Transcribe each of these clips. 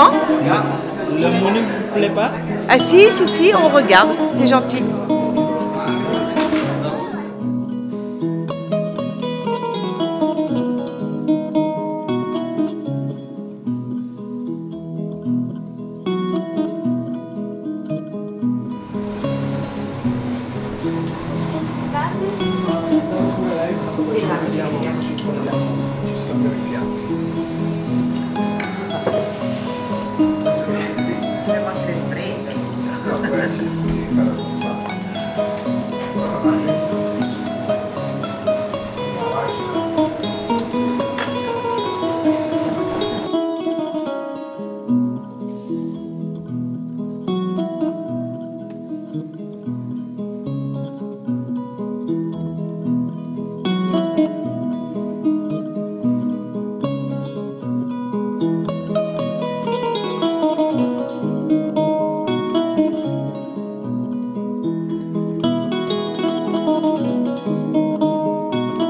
Comment? Le menu ne vous plaît pas? Ah si, on regarde, c'est gentil.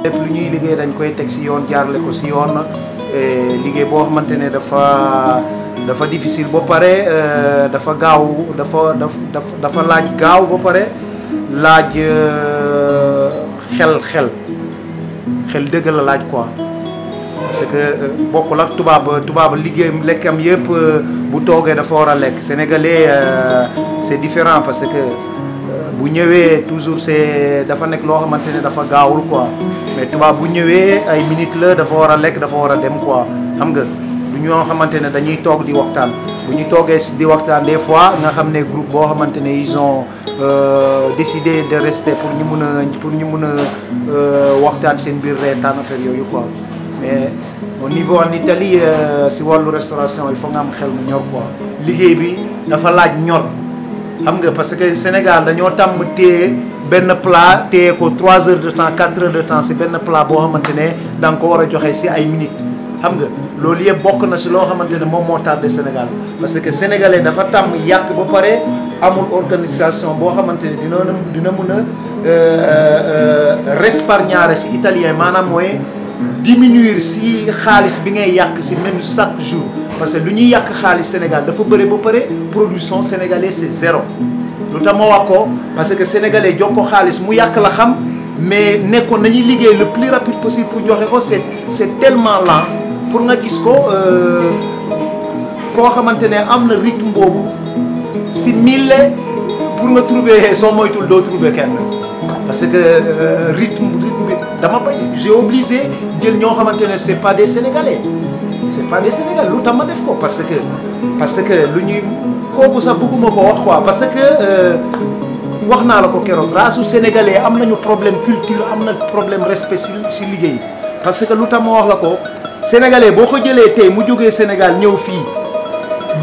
lépp lu ñuy liggéey dañ koy teg ci yoon jaarale ko ci yoon liggéey boo xamante ne dafa difficile ba pare dafa gaaw dafa laaj gaaw ba pare laaj xel dëgg la laaj quoi parce que bokkul ak tubaab liggéey lekkam yëpp bu toogee dafa war a lekk sénégalais c'est différent parce que bu ñëwee toujours dafa nekk loo xamante ne dafa gaawul quoi mais tubaab bu ñëwee ay minutes la dafa war a lekk dafa war a dem quoi xam nga du ñoo xamante ne dañuy toog di waxtaan bu ñu toogee di waxtaan des fois nga xam ne groupe boo xamante ne ils ont décidé de rester pour ñu mun a waxtaan seen biir reetaan affaire yooyu quoi mais au niveau en Italie si wàllu restauration il faut nga am xel mu ñor quoi liggéey bi dafa laaj ñor xam nga parce que Sénégal dañoo tàmm téye benn plat téye ko 3 heures de temps 4 heures de temps si benn plat boo xamante ne da nga ko war a joxe si ay minutes xam nga loolu yëpp bokk na si loo xamante ne moom moo tardé Sénégal parce que sénégalais dafa tàmm yàq ba pare amul organisation boo xamante ne dina mun a risparmiare si italien maanaam mooy diminuer si xaalis bi ngay yàq si même chaque jour parce que lu ñuy yàq xaalis Sénégal dafa bëri ba pare production sénégalaise c'est zéro lu tax ma wax ko parce que sénégalais jox ko xaalis mu yàq la xam mais nekkoon nañuy liggéey le plus rapide possible pour joxe ko c'est tellement lent pour nga gis ko koo xamante ne am na rythme boobu si 1000 pour nga trouver soo moytul doo trouver kenn parce que rythme bi dama bañ j'ai obligé jël ñoo xamante ne c'est pas des sénégalais lu tax ma def ko parce que lu ñuy kooku sax bëgguma ko wax quoi parce que wax naa la ko keroog raasu sénégalais am nañu problème culture am na problème respect si liggéey parce que lu tax ma wax la ko sénégalais boo ko jëlee tey mu jógee Sénégal ñëw fii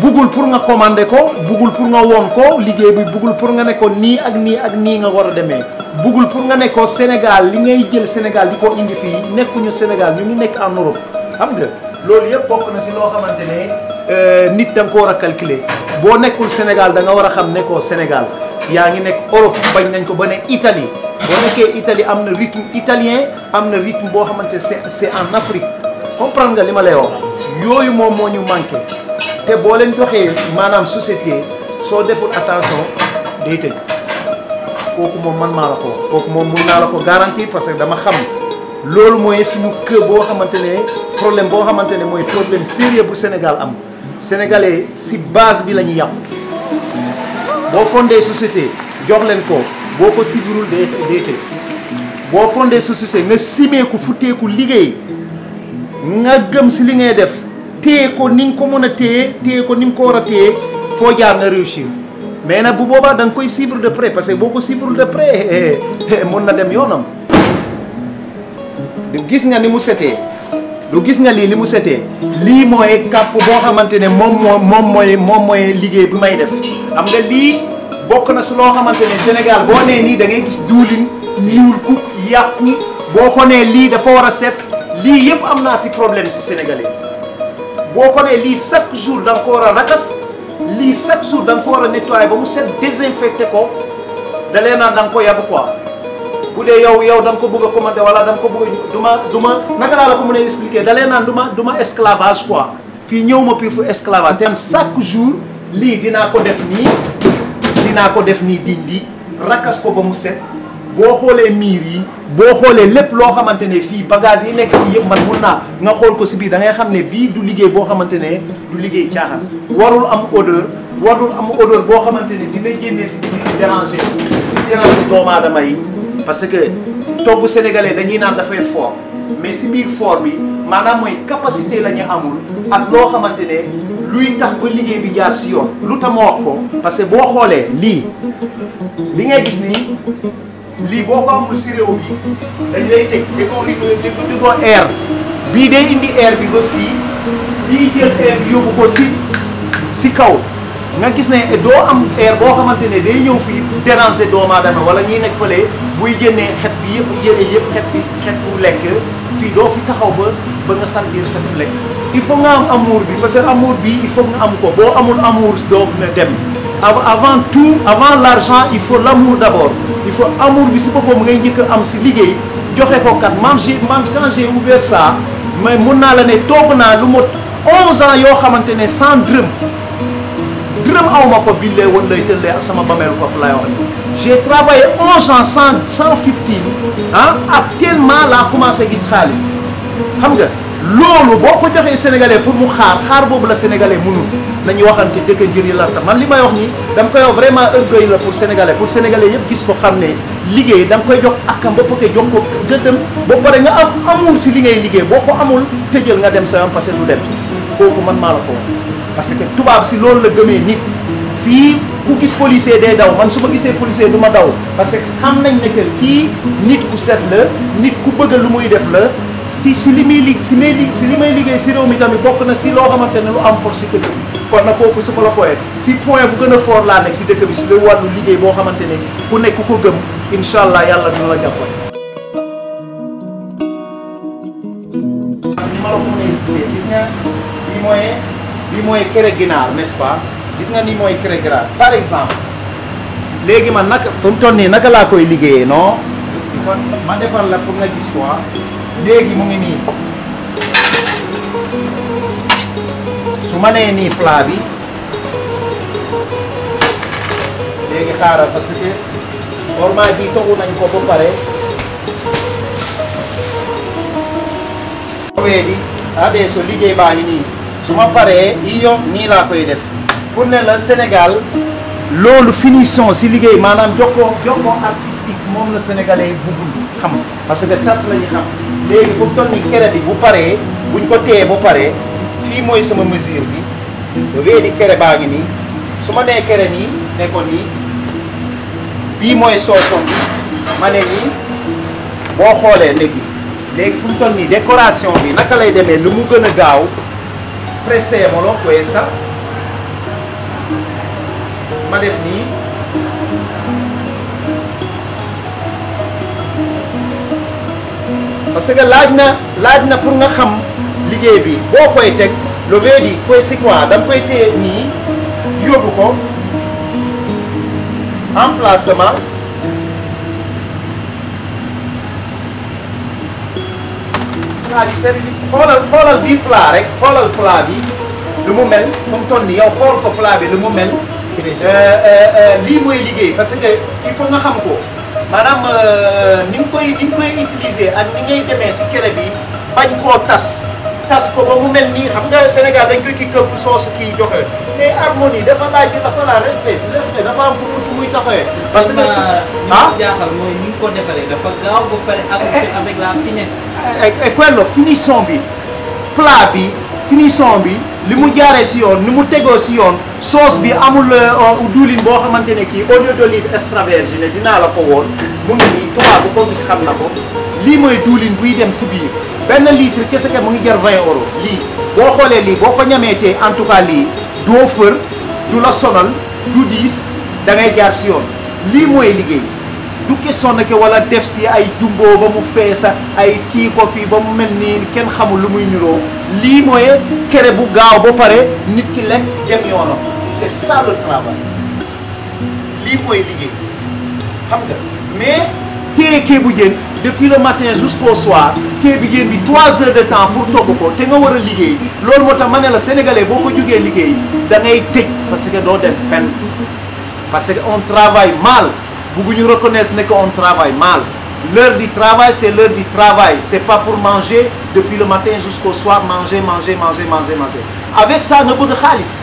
buggul pour nga commander ko buggul pour nga woon ko liggéey bi buggul pour nga ne ko nii ak nii ak nii nga war a demee buggul pour nga ne ko Sénégal li ngay jël Sénégal di ko indi fii nekkuñu Sénégal ñu ngi nekk en Europe xam nga loolu yëpp bokk na si loo xamante ne nit da nga ko war a calculer boo nekkul Sénégal da nga war a xam nekkoo Sénégal yaa ngi nekk Europe bañ nañ ko ba ne Italie boo nekkee Italie am na rythme italien am na rythme boo xamante ne c'est en Afrique comprendre nga li ma lay wax yooyu moom moo ñu manqué te boo leen joxee maanaam société soo deful attention day tëj kooku moom man maa la ko kooku moom mun naa la ko garantir parce que dama xam loolu mooy suñu kër boo xamante ne problème boo xamante ne mooy problème sérieux bu Sénégal am sénégalais si base bi la ñu yàqu boo fondé société jox leen ko boo ko suivirul day tëj boo fondé société nga simeeku futteeku liggéey nga gëm si li ngay def téye ko ni nga ko mën a téye ko ni nga ko war a téye foo jaar nga réussir mais nag bu boobaa da nga koy suivre de près parce que boo ko suivre de près mën na dem yoonam du gis nga ni mu setee du gis nga lii ni mu setee lii mooy kàpp boo xamante ne moom mooy liggéey bi may def xam nga lii bokk na si loo xamante ne Sénégal boo nee nii da ngay gis diwlin ñuul ku yàqu boo ko nee lii dafa war a set lii yëpp am naa si problème si sénégalais boo ko nee lii chaque jour da nga ko war a rakas lii chaque jour da nga ko war a nettoyer ba mu set désinfecté ko dalee naan da nga ko yab quoi bu dee yow da nga ko bëgg a commenter wala da nga ko bëgg du ma naka laa la ko mën a expliquer dalee naan du ma esclavage quoi fii ñëw ma fi fu esclavage te chaque jour lii dinaa ko def nii dindi rakas ko ba mu set boo xoolee miir yi boo xoolee lépp loo xamante ne fii bagage yi nekk fii yëpp man mun naa nga xool ko si biir da ngay xam ne bii du liggéey boo xamante ne du liggéey caaxaan warul am odeur boo xamante ne dina génnee si biir di déranger doomu aadama yi parce que togg sénégalais dañuy naan dafay fort mais si biir fort bi maanaam mooy capacité la ñu amul ak loo xamante ne luy tax ba liggéey bi jaar si yoon lu tax ma wax ko parce que boo xoolee li ngay gis nii lii boo ko amul si réew bi dañ lay teg déggoo air bii day indi air bi ba fii bii jël air bi yóbbu ko si kaw nga gis ne doo am air boo xamante ne day ñëw fii déranger doomu aadama wala ñiy nekk fële buy génnee xet bi yëpp yéene yëpp xet bu lekk fii doo fi taxaw ba nga sentir xet bu lekk il faut nga am amour bi parce que amour bi il faut nga am ko boo amul amour doo dem avant tout avant l'argent il faut l'amour d'abord il faut amour bi si boppam ngay njëkk a am si liggéey joxe ko kat man quand j'ai ouvert ça mais mun naa la ne toog naa lu mot 11 ans yoo xamante ne 100 dërëm aw ma ko bindee woon lay tëllee ak sama bameelu bopp lay wax j'ai travaillé 11 ans sans 15 actuellement laa commencé gis xaalis xam nga loolu boo ko joxee sénégalais pour mu xaar boobu la sénégalais mënul nañu waxante jëkk njër yi lanta man li may wax nii dama koy wax vraiment orgueil la pour sénégalais yëpp gis ko xam ne liggéey da nga koy jox akam ba pare jox ko gëddëm ba pare nga am amour si li ngay liggéey boo ko amul tëjal nga dem sa yoon parce que du dem kooku man maa la ko wax parce que tubaab si loolu la gëmee nit fii ku gis policier day daw man su ma gisee policier du ma daw parce que xam nañ ne que kii nit ku set la nit ku bëgg lu muy def la si li may liggéey si réew mi tamit bokk na si loo xamante ne lu am force si dëkk bi kon nag kooku su ma la koyee si point bu gën a fort laa nekk si dëkk bi si lu wàllu liggéey boo xamante ne ku nekk ku ko gëm incha allah yàlla dina la jàppale. ni ma la ko mën a expliquer gis nga bi mooy kere ginaar n'est-ce pas gis nga ni mooy kere ginaar par exemple léegi man naka fu mu toll nii naka laa koy liggéeyee non ma defal la pour nga gis quoi léegi mu ngi nii su ma nee nii plat bi léegi xaaral parce que normal bi togu nañ ko ba pare di adesso liggéey baa ngi nii su ma paree iyo nii laa koy def pour ne la Sénégal loolu finition si liggéey maanaam jokkoo artistique moom la sénégalais buggul xam parce que tas la ñu xam léegi fu mu toll nii kere bi bu paree buñ ko téye ba pare fii mooy sama mesure bi wee di kere baa ngi nii su ma nee kere nii ne ko nii bii mooy soosom bi ma ne nii boo xoolee léegi fu mu toll nii décoration bi naka lay demee lu mu gën a gaaw preseemolo questa ma def nii parce que laaj na pour nga xam liggéey bi boo koy teg lo vedi questo qua da nga koy téye nii yóbbu ko emplacement plat bi servi xoolal biir plat rek xoolal plat bi lu mu mel comme toll ni yow xool ko plat bi lu mu mel lii mooy liggéey parce que il faut nga xam ko maanaam ni nga koy utiliser ak ni ngay demee si kere bi bañ koo tas ko ba mu mel nii xam nga Sénégal dañ koy kii këpp soosu kii joxe mais harmonie dafa laaj respect dafa am fu muy taxawee. parce que jaaxal mooy ni nga ko defaree dafa gaaw ba pare avec la finesse. quello finition bi plat bi finition bi li mu jaaree si yoon ni mu tegoo si yoon sauce bi amul diwlin boo xamante ne kii huile d'olive extravergine dinaa la ko woon mu ngi nii tubaab bu ko gis xam na ko lii mooy diwlin buy dem si biir benn litre kese mu ngi jar 20 euros lii boo xoolee lii boo ko ñameetee en tout cas lii doo fër du la sonal du diis da ngay jaar si yoon lii mooy liggéey du question nag wala def si ay jumbo ba mu feesa ay kii ko fii ba mu mel nii kenn xamul lu muy niroo lii mooy kere bu gaaw ba pare nit ki lekk dem yoonam c'est ça le travail lii mooy liggéey xam nga mais téye ceebu jën depuis le matin jusqu'au soir ceebu jën bi 3 heures de temps pour togg ko te nga war a liggéey loolu moo tax ma ne la sénégalais boo ko jógee liggéey da ngay tëj parce que doo dem fenn parce que on travaille mal bëgguñu reconnaître ne que on travaille mal l'heure du travail c'est l'heure du travail c'est pas pour manger depuis le matin jusqu'au soir manger avec ça nga bëgg xaalis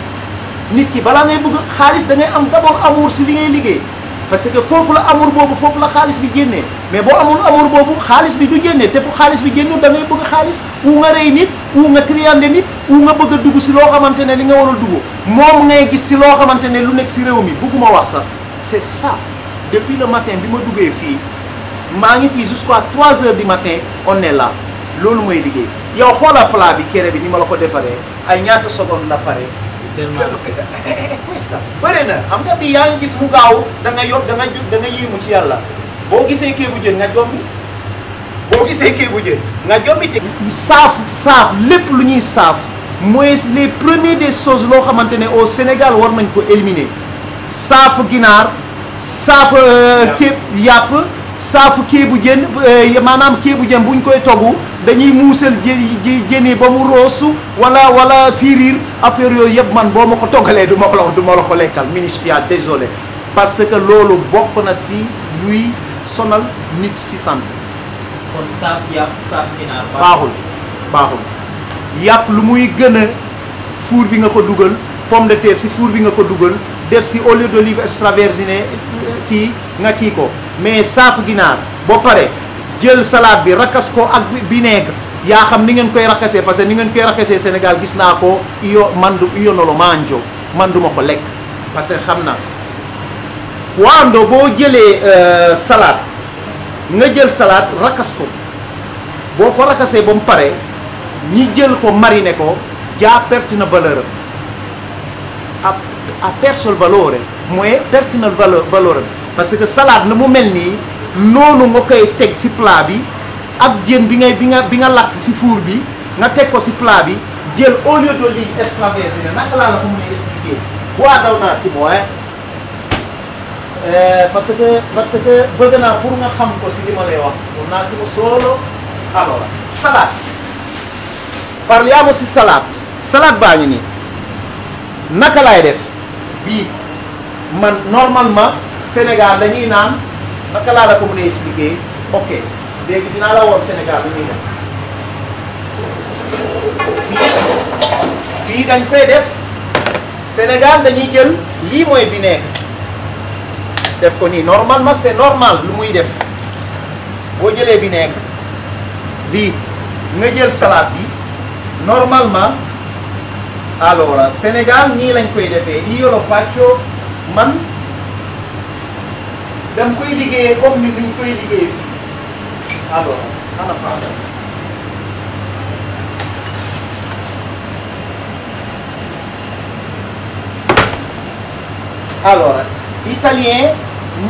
nit ki balaa ngay bëgg xaalis da ngay am d'abord amour si li ngay liggéey parce que foofu la amour boobu foofu la xaalis bi génnee mais boo amul amour boobu xaalis bi du génnee te bu xaalis bi génne da ngay bëgg xaalis wu nga rey nit wu nga triande nit wu nga bëgg a dugg si loo xamante ne li nga warul dugg moom ngay gis si loo xamante ne lu nekk si réew mi bëgguma wax sax c'est ça depuis le matin bi ma duggee fii maa ngi fii jusqu'à 3 heures du matin on est là loolu mooy liggéey yow xoola plat bi kere bi ni ma la ko defaree ay ñaata seconde la pare questa bëri na xam nga bi yaa ngi gis mu gaaw da nga yób da nga yéemu ci yàlla boo gisee ceebu jën nga jommi boo gisee ceebu jën nga jommi te saaf lépp lu ñuy saaf mooy les premiers des choses loo xamante ne au Sénégal war nañ ko éliminer saaf ginaar saaf yàpp saafu ceebu jën maanaam ceebu jën buñ koy togg dañuy muusal jën yi ba mu roosu wala fiiriir affaire yooyu yëpp man boo ma ko toggalee du ma la ko lekkal Minispia désolé parce que loolu bokk na si luy sonal nit si sant. kon saaf yàpp saaf ginaar baaxul yàpp lu muy gën a four bi nga ko dugal pomme de terre si four bi nga ko dugal def si huile d'olive extra virgin kii ko mais saafu ginaar boo pare jël salade bi rakas ko ak vinaigre yaa xam ni ngeen koy rakasee parce que ni ngeen koy rakasee Sénégal gis naa ko io non lo mangio man duma ko lekk parce que xam naa quando boo jëlee salade nga jël salade rakas ko boo ko rakasee ba mu pare ñi jël ko mariner ko già perdi na valeur ha perso il valore mooy perdi na valeur parce que salade na mu mel nii noonu nga koy teg ci plat bi ak jën bi nga lakk ci four bi nga teg ko ci plat bi jël olio d'olive extra virgine naka laa la ko mën a expliquer guarda un attimo parce que bëgg naa pour nga xam ko ci li ma lay wax un attimo solo allora salade parliamo ci salade baa ngi nii naka laay def bii man normalement Sénégal dañuy naan naka laa la ko mën a expliquer ok léegi dinaa la woon Sénégal lu ñuy def fii dañ koy def Sénégal dañuy jël lii mooy vinaigre def ko nii normalement c'est normal lu muy def boo jëlee vinaigre lii nga jël salade bi normalement allora Sénégal nii lañ koy defee io lo faccio man dam koy liggéeyee comme ni ñu koy liggéeyee fii alors ana paa allora italien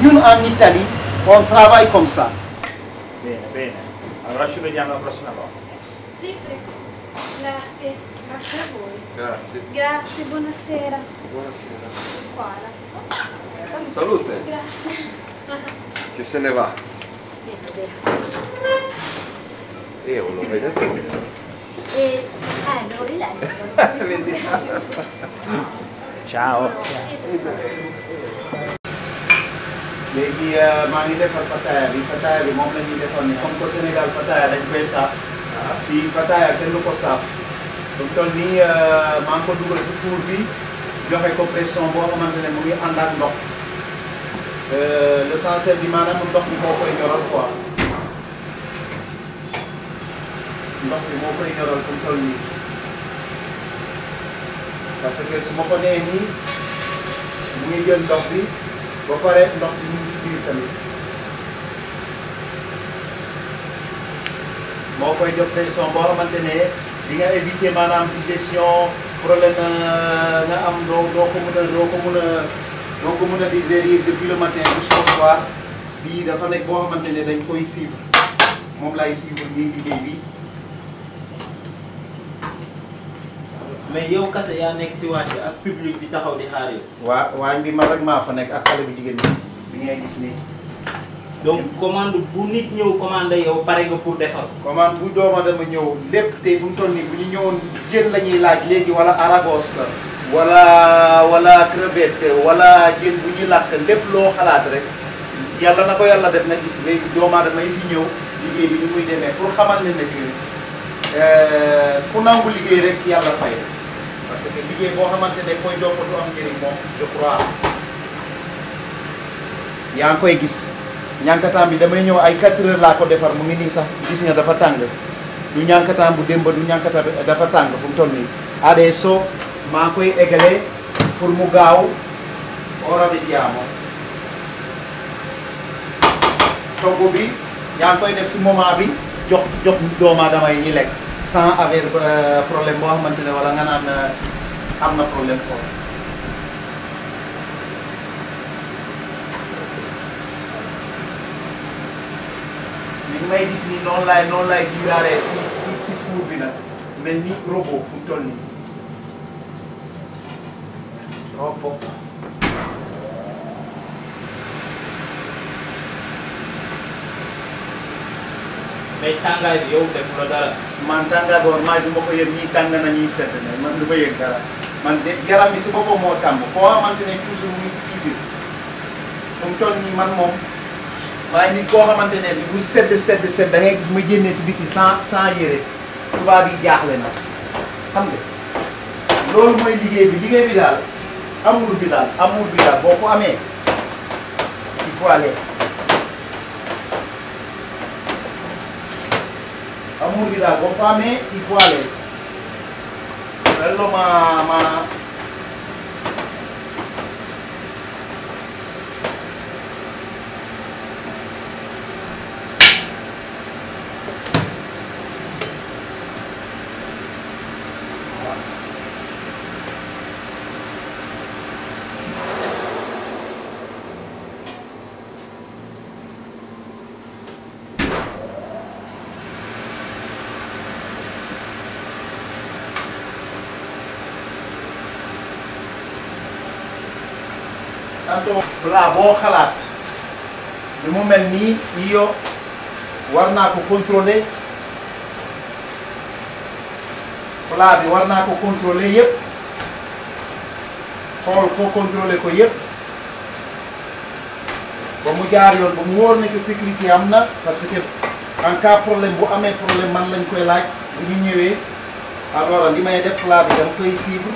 ñun en Italie on travaille comme ça. Bene, allora ci vediamo la prossima volta. Sì, grazie, grazie a voi. Grazie. Grazie, buonasera. Buonasera. Guarda. Salute. Grazie. Chi se ne va? Lo vedete? Devo rileggere. Vedi? Ciao. léegi maa ngi defar fataaya bi moom la ñuy defar ni comme que Sénégal fataaya dañ koy saaf fii fataaya kenn du ko saaf donc toll nii maa ngi ko dugal si four bi joxe ko pression boo xamante ne mu ngi ànd ak ndox l'essentiel bi maanaam ndox bi moo koy ñoral quoi ndox bi moo koy ñoral fu mu toll nii parce que su ma ko nee nii mu ngi jël ndox bi ba pare ndox bi mu ngi si biir tamit moo koy jox pression boo xamante ne di nga éviter maanaam digestion problème nga am doo ko mën a digérer depuis le matin jusqu'au soir bii dafa nekk boo xamante ne dañ koy suivre moom lay suivre nii liggéey bi. mais yow kase yaa nekk si waañ bi ak public bi taxaw di xaar yow. waañ bi man rek maa fa nekk ak xale bu jigéen bi ngay gis nii. donc commande bu nit ñëw commandé yow pare nga pour defar. commande bu dooma dama ñëw lépp tey fu mu toll nii bu ñu ñëwoon jën la ñuy laaj léegi wala aragos la wala crevette wala jën bu ñuy làkk lépp loo xalaat rek yàlla na ko yàlla def na gis léegi doomu aadama yi fi ñëw liggéey bi ni muy demee pour xamal ne que ku nangu liggéey rek yàlla fay parce que liggéey boo xamante ne koy jox ko du am njëriñ moom je crois yaa ngi koy gis ñànkataan bi damay ñëw ay 4 heures laa ko defar mu ngi nii sax gis nga dafa tàng du ñànkataan bu démb du ñànkataan dafa tàng fu mu toll nii adesso maa ngi koy égale pour mu gaaw ora vediamo togg bi yaa ngi koy def si moment bi jox doomu aadama yi ñuy lekk sans avoir problème boo xamante ne wala nga naan am na problème ko li may gis ni noonu laay jiiraaree si four bi nag mel ni robot fu mu toll nii robot mais tàngaay bi yow def la dara. man tàngaay boobu maa du ma ko yëg ñii tàng na ñuy sedd na man du ma yëg dara man yaram bi si boppam moo tàmb koo xamante ne toujours mu ngi si cuisine fu mu toll nii man moom waaye nit koo xamante ne bi bu sedd da ngay gis ma génnee si biti sans yére tubaab yi jaaxle na xam nga loolu mooy liggéey bi daal amour bi daal boo ko amee il faut aller amour bi daal boo ko amee il faut aller loolu ma tanto plat boo xalaat bi mu mel nii yo war naa ko contrôler plat bi war naa ko contrôler yëpp xool ko contrôler ko yëpp ba mu jaar yoon ba mu wóor ne que sécurité am na parce que en cas problème bu amee problème man lañ koy laaj bu ñu ñëwee alors li may def plat bi dama koy suivre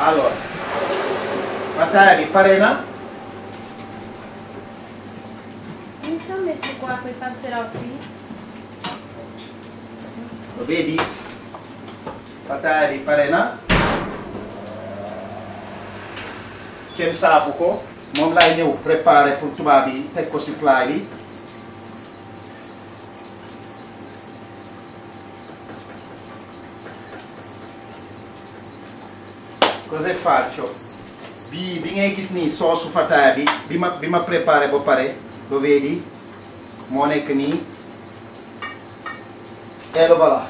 alors pataia bi pare na. Mi sono messi qua quei panzerotti? Lo vedi? Pataia bi pare na. Kenn saafu ko moom laay ñëw préparer pour tubaab yi teg ko si plat bi. Cosa faccio? Bi ngay gis nii soosu fataaya bi ma préparé ba pare lo vedi moo nekk nii et voilà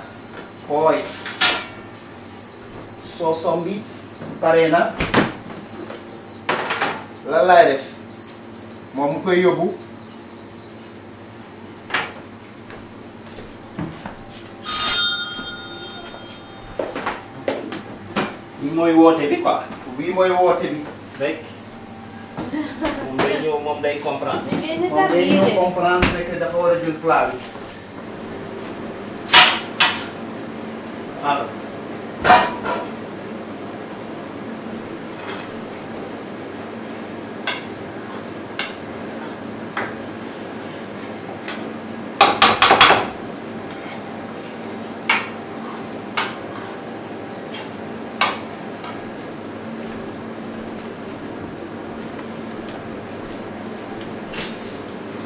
poi soosam bi pare na lan laay def moom mu koy yóbbu bi mooy woote bi quoi. bii mooy woote bi. rek moom day ñëw moom day comprendre. Mi viene da moom day ñëw ridere. comprendre que dafa war a jël plat bi. alors.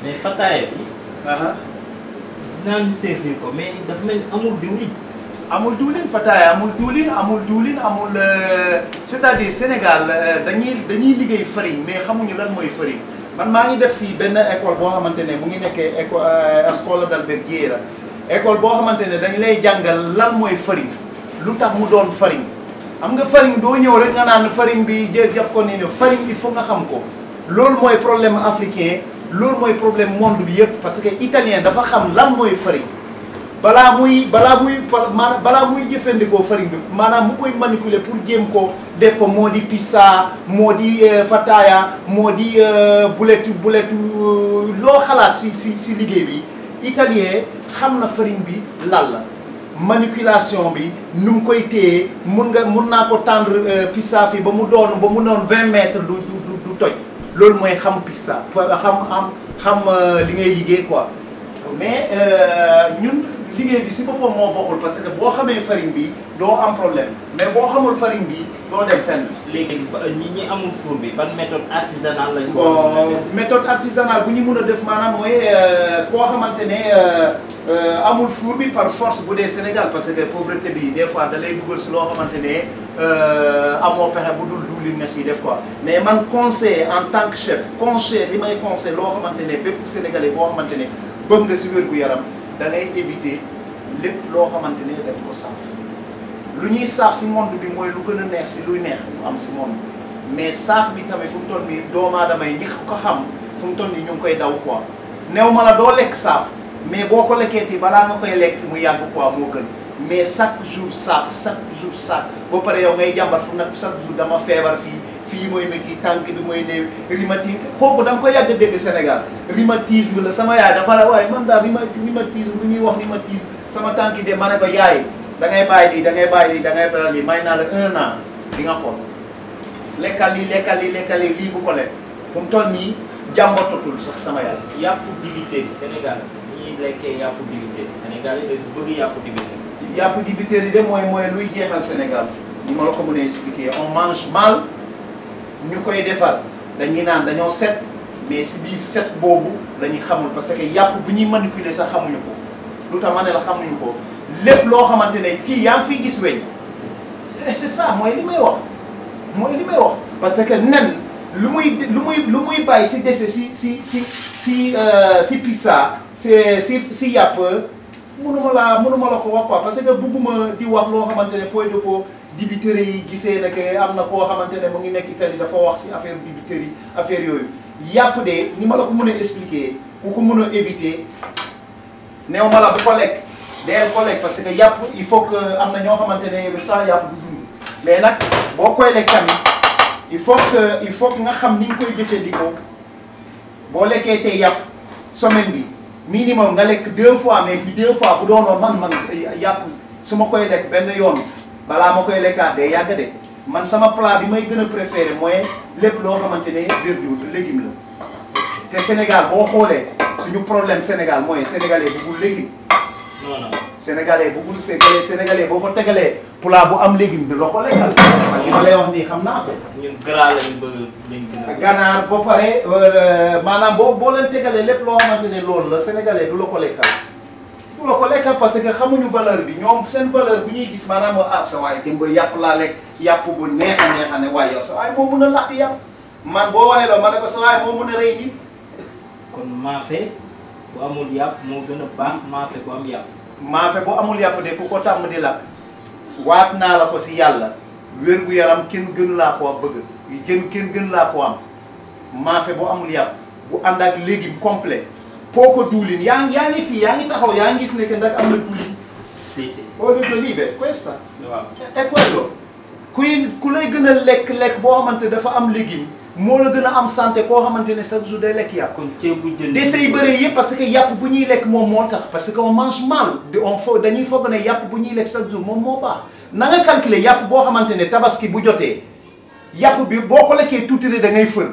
mais fataaya bi dinaa ñu servir ko mais dafa mel ni amul diwlin. amul diwlin fataaya amul diwlin amul c'est-à-dire Sénégal dañuy liggéey farine mais xamuñu lan mooy farine man maa ngi def fii benn école boo xamante ne mu ngi nekkee école Scuola d'Alberghiera école boo xamante ne dañu lay jàngal lan mooy farine lu tax mu doon farine xam nga farine doo ñëw rek nga naan farine bi jëf ko nii ne farine il faut nga xam ko loolu mooy problème africain loolu mooy problème monde bi yëpp parce que italien dafa xam lan mooy farine balaa muy jëfandikoo farine bi maanaam mu koy manipuler pour jéem ko def fa moo di pizza moo di fataya moo di buletu loo xalaat si liggéey bi italien xam na farine bi lan la manipulation bi nu mu koy téye mun naa ko tendre pizza fi ba mu doon 20 mètres du toj loolu mooy xam pizza xam li ngay liggéey quoi mais ñun liggéey bi si boppam moo bokkul parce que boo xamee farine bi doo am problème mais boo xamul farine bi doo dem fenn. léegi ñi amul four bi ban méthode artisanale lañ. bon méthode artisanale bu ñu mun a def maanaam mooy koo xamante ne amul four bi par force bu dee Sénégal parce que pauvreté bi des fois da lay dugal si loo xamante ne amoo pexe bu dul diwlin nga siy def quoi mais man conseil en tant que chef conseil li may conseil loo xamante ne bépp sénégalais boo xamante ne bëgg nga si wér-gu-yaram. da ngay éviter lépp loo xamante ne dañ ko saaf lu ñuy saaf si monde bi mooy lu gën a neex si luy neex lu am si monde mais saaf bi tamit fu mu toll nii doomu aadama yi ñi ko xam fu mu toll nii ñu ngi koy daw quoi néew ma la doo lekk saaf mais boo ko lekkeeti balaa nga koy lekk mu yàgg quoi moo gën mais chaque jour saaf ba pare yow ngay jàmbat fu nag chaque jour dama feebar fii mooy métti tànk bi mooy néew rhumatisme kooku da nga koy yàgg dégg Sénégal rhumatisme la sama yaay dafa la waaye man daal rhumatisme bu ñuy wax rhumatisme sama tànk yi de ma ne ko yaay da ngay bàyyi lii da ngay bàyyi lii may naa la 1 an di nga xool lekkal lii lii bu ko lekk fu mu toll nii jàmbatatul sax sama yaay. yàpp dibiteeri bi Sénégal ñuy lekkee yàpp dibiteeri bi Sénégal yi dafa bëgg yàpp dibiteeri. yàpp dibiteeri yi de mooy luy jeexal Sénégal ni ma la ko mënee expliquer on mange mal. ñu koy defar dañuy naan dañoo set mais si biir set boobu la ñuy xamul parce que yàpp bu ñuy manipuler sax xamuñu ko lu tax ma ne la xamuñu ko lépp loo xamante ne fii yaa ngi fiy gis weñ c'est ça mooy li may wax parce que nen lu muy bàyyi si dese si pizza si yàpp mënuma la ko wax quoi parce que bëgguma di wax loo xamante ne point de ko dibiteri yi gisee nag am na koo xamante ne mu ngi nekk Italie dafa wax si affaire dibiteri affaire yooyu yàpp de ni ma la ko mën a expliquer ku ko mën a éviter néew ma la bu ko lekk deel ko lekk parce que yàpp il faut que am na ñoo xamante ne sans yàpp du dund mais nag boo koy lekk tamit il faut que nga xam ni nga koy jëfandikoo boo lekkee tey yàpp semaine bi minimum nga lekk 2 fois mais puis 2 fois bu doonoon man yàpp su ma koy lekk benn yoon balaa ma koy lekkaat day yàgg de man sama plat bi may gën a préféré mooy lépp loo xamante ne verdure légume la te Sénégal boo xoolee suñu problème Sénégal mooy sénégalais bëggul légume. non sénégalais boo ko tegalee plat bu am légume bi loo ko lekkal. man li ma lay wax nii xam naa ko. ñun gras lañ bëgg lañ gën a. ganaar ba pare maanaam boo leen tegalee lépp loo xamante ne loolu la sénégalais du la ko lekkal. du la ko lekkal parce que xamuñu valeur bi ñoom seen valeur bu ñuy gis maanaam sa waay démb yàpp laa lekk yàpp bu neex a ne waaye yow sa waay moo mun a làq yàpp man boo waxee loolu ma ne ko sa waay moo mun a rey nit. kon maafe bu amul yàpp moo gën a baax maafe bu am yàpp. maafe bu amul yàpp de ku ko tàmm di lakk waat naa la ko si yàlla wér-gu-yaram kenn gën laa koo bëgg kenn gën laa koo am maafe bu amul yàpp bu ànd ak légume complet poco diwlin yaa ngi fii yaa ngi taxaw yaa ngi gis ne que ndax am na diwlin. si olio d'olive questa. waaw e quello ku lay gën a lekk boo xamante dafa am légume moo la gën a am santé koo xamante ne chaque jour day lekk yàpp. kon ceebu jën dese yi bëri yëpp parce que yàpp bu ñuy lekk moom moo tax parce que on mange mal dañuy foog ne yàpp bu ñuy lekk chaque jour moom moo baax na nga calculer yàpp boo xamante ne tabaski bu jotee yàpp bi boo ko lekkee tuuti rek da ngay fër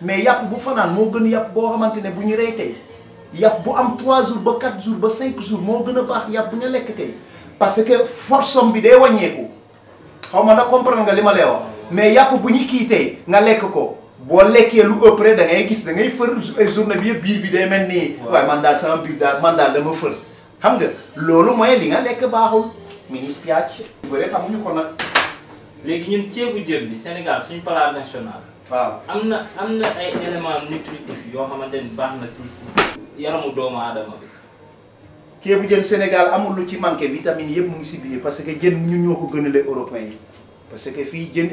mais yàpp bu fanaan moo gën yàpp boo xamante ne bu ñu rey tey yàpp bu am 3 jours ba 4 jours ba 5 jours moo gën a baax yàpp bu ñu lekk tey parce que force bi day wàññeeku xaw ma nag comprendre nga li ma lay wax mais yàpp bu ñu kii tey nga lekk ko boo lekkee lu ëpp rek da ngay gis da ngay fër journée bi yëpp biir bi day mel nii. waaye man daal sama biir daal man daal dama fër xam nga loolu mooy li nga lekk baaxul mi spiace bëre xamuñu ko nag. léegi ñun ceebu jën bi Sénégal suñu plat national. waaw am na ay éléments nutritifs yoo xamante ni baax na si yaramu doomu aadama bi. ceebu jën Sénégal amul lu ci manqué vitamine yëpp mu ngi si biir parce que jën ñun ñoo ko gënalee européens yi parce que fii jën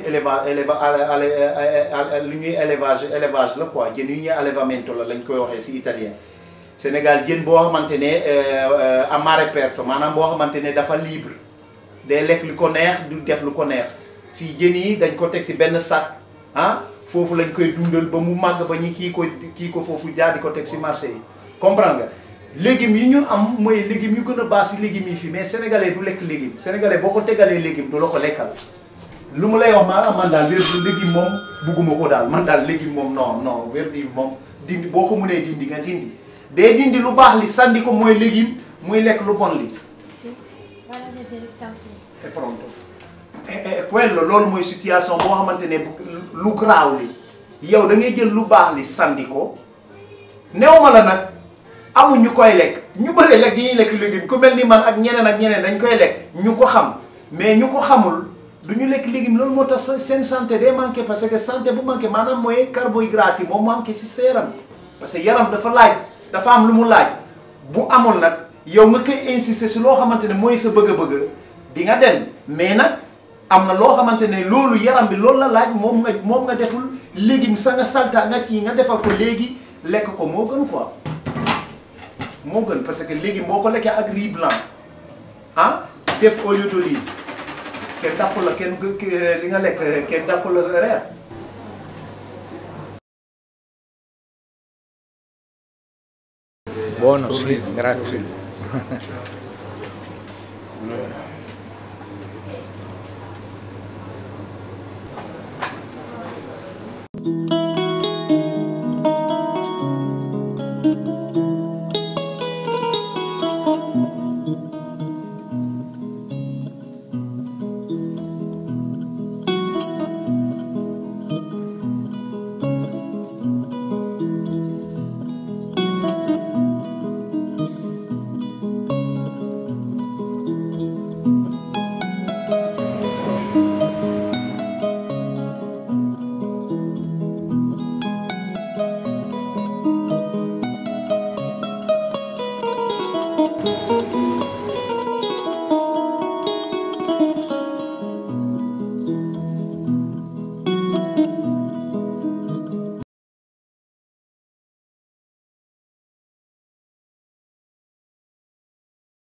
lu ñuy élevage la quoi jën yu ñuy allevamento la lañ koy waxee si italien Sénégal jën boo xamante ne à mare aperto maanaam boo xamante ne dafa libre day lekk lu ko neex du def lu ko neex fii jën yi dañ ko teg si benn sac ah foofu lañ koy dundal ba mu màgg ba ñi kii ko foofu jaar di ko teg si marché yi comprendre nga légumes yi ñun am mooy légumes yu gën a baax si légumes yi fii mais sénégalais du lekk légume sénégalais boo ko tegalee légume du la ko lekkal lu mu lay wax maanaam man daal légume moom bugguma ko daal man daal légume moom non wér-gu moom dindi boo ko mënee dindi nga dindi day dindi lu baax li sànni ko mooy légume muy lekk lu bon li. Sì, vado a vedere Santi. È pronto. Quello loolu mooy situation boo xamante ne lu garaaw li yow da ngay jël lu baax li sànni ko néew ma la nag amul ñu koy lekk ñu bëri lekk yi ñuy lekk légume ku mel ni man ak ñeneen dañ koy lekk ñu ko xam mais ñu ko xamul du ñu lekk légume loolu moo tax seen santé day manqué parce que santé bu manqué maanaam mooy carbohydrate yi moo manqué si sa yaram parce que yaram dafa am lu mu laaj bu amul nag yow nga koy insister si loo xamante ne mooy sa bëgg-bëgg di nga dem mais nag am na loo xamante ne loolu yaram bi loolu la laaj moom nga deful légume sa nga salta nga kii nga defal ko léegi lekk ko moo gën quoi moo gën parce que légume boo ko lekkee ak riz blanc ah def huile d'olive kenn dàqu la kenn li nga lekk kenn dàqu la reer. Buono, sì, grazie.